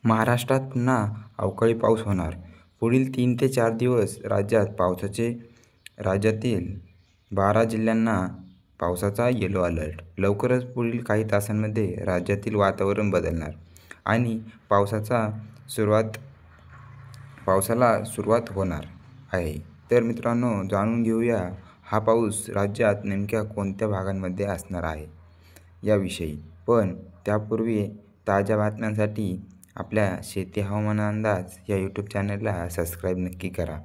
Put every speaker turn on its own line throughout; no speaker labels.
महाराष्ट्रात पुन्हा अवकाळी पाऊस होणार. पुढील 3 ते 4 दिवस राज्यातील 12 जिल्ह्यांना पावसाचा येलो अलर्ट. लवकरच पुढील काही तासांमध्ये राज्यातील वातावरण बदलणार आणि पावसाला सुरुवात होणार आहे. तर मित्रांनो, जाणून घेऊया हा पाऊस राज्यात नेमक्या कोणत्या भागांमध्ये असणार आहे याविषयी. पण त्यापूर्वी ताज्या बातम्यांसाठी आपल्या शेती हवामान अंदाज या यूट्यूब चॅनलला सबस्क्राईब नक्की करा.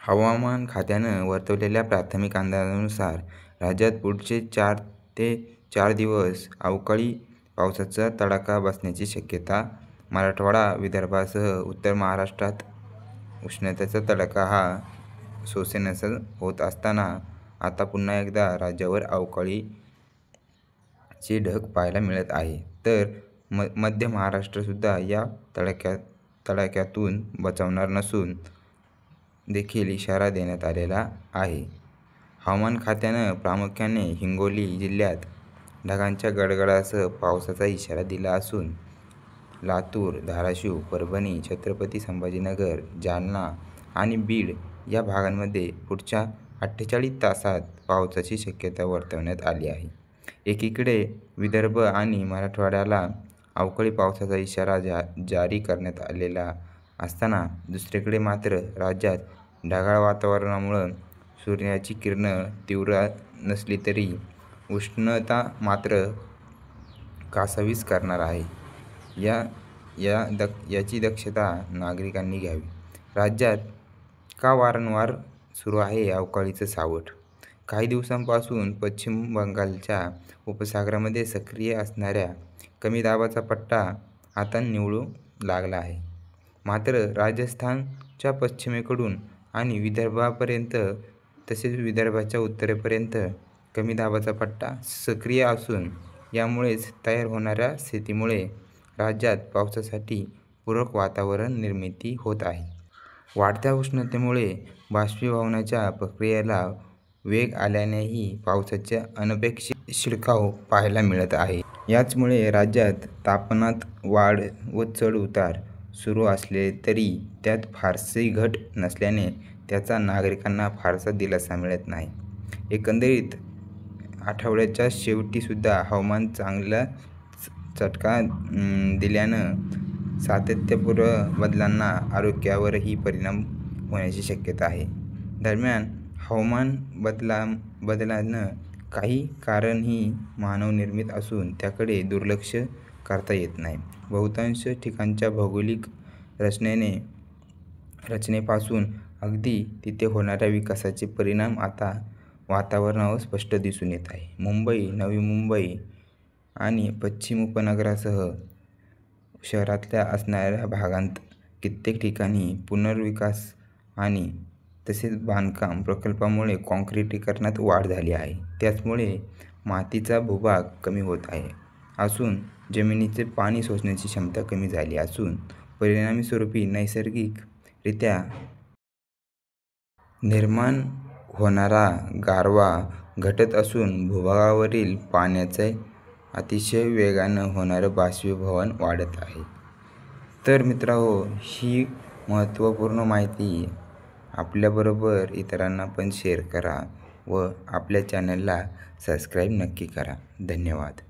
हवामान खात्यानं वर्तवलेल्या प्राथमिक अंदाजानुसार राज्यात पुढचे 4 ते 4 दिवस अवकाळी पावसाचा तडाखा बसण्याची शक्यता. मराठवाडा, विदर्भासह उत्तर महाराष्ट्रात उष्णतेचा तडाखा हा सोसायनासा होत असताना आता पुन्हा एकदा राज्यावर अवकाळीचे ढग पाहायला मिळत आहे. तर मध्य महाराष्ट्रसुद्धा या तडाख्यातून बचावणार नसून देखील इशारा देण्यात आलेला आहे. हवामान खात्यानं प्रामुख्याने हिंगोली जिल्ह्यात ढगांच्या गडगडाटासह पावसाचा इशारा दिला असून लातूर, धाराशिव, परभणी, छत्रपती संभाजीनगर, जालना आणि बीड या भागांमध्ये पुढच्या 48 तासात पावसाची शक्यता वर्तवण्यात आली आहे. एकीकडे विदर्भ आणि मराठवाड्याला अवकाळी पावसाचा इशारा जारी करण्यात आलेला असताना दुसरीकडे मात्र राज्यात ढगाळ वातावरणामुळे सूर्याची किरणं तीव्र नसली तरी उष्णता मात्र कासावीस करणार आहे. याची दक्षता नागरिकांनी घ्यावी. राज्यात का वारंवार सुरू आहे अवकाळीचं सावट? काही दिवसांपासून पश्चिम बंगालच्या उपसागरामध्ये सक्रिय असणाऱ्या कमी दाबाचा पट्टा आता निवळू लागला आहे. मात्र राजस्थानच्या पश्चिमेकडून आणि विदर्भापर्यंत तसेच विदर्भाच्या उत्तरेपर्यंत कमी दाबाचा पट्टा सक्रिय असून यामुळेच तयार होणाऱ्या स्थितीमुळे राज्यात पावसासाठी पूरक वातावरण निर्मिती होत आहे. वाढत्या उष्णतेमुळे बाष्पीभवनाच्या प्रक्रियेला वेग आल्यानेही पावसाचे अनपेक्षित शिडकाव पाहायला मिळत आहे. याचमुळे राज्यात तापमानात वाढ व चढ-उतार सुरू असले तरी त्यात फारशी घट नसल्याने त्याचा नागरिकांना फारसा दिलासा मिळत नाही. एकंदरीत आठवड्याच्या शेवटीसुद्धा हवामान चांगला चटका दिल्यानं सातत्यपूर्ण बदलांना आरोग्यावरही परिणाम होण्याची शक्यता आहे. दरम्यान हवामान बदलांना काही कारणही मानवनिर्मित असून त्याकडे दुर्लक्ष करता येत नाही. बहुतांश ठिकाणच्या भौगोलिक रचनेपासून अगदी तिथे होणाऱ्या विकासाचे परिणाम आता वातावरणावर स्पष्ट दिसून येत आहे. मुंबई, नवी मुंबई आणि पश्चिम उपनगरासह शहरातल्या असणाऱ्या भागांत कित्येक ठिकाणी पुनर्विकास आणि तसेच बांधकाम प्रकल्पामुळे काँक्रिटीकरणात वाढ झाली आहे. त्याचमुळे मातीचा भूभाग कमी होत असून जमिनीचे पाणी शोषण्याची क्षमता कमी झाली असून परिणामी स्वरूपी नैसर्गिकरित्या निर्माण होणारा गारवा घटत असून भूभागावरील पाण्याचे अतिशय वेगानं होणारं बाष्पीभवन वाढत आहे. तर मित्रांनो, ही महत्त्वपूर्ण माहिती आपल्याबरोबर इतरांना पण शेअर करा व आपल्या चॅनलला सबस्क्राईब नक्की करा. धन्यवाद.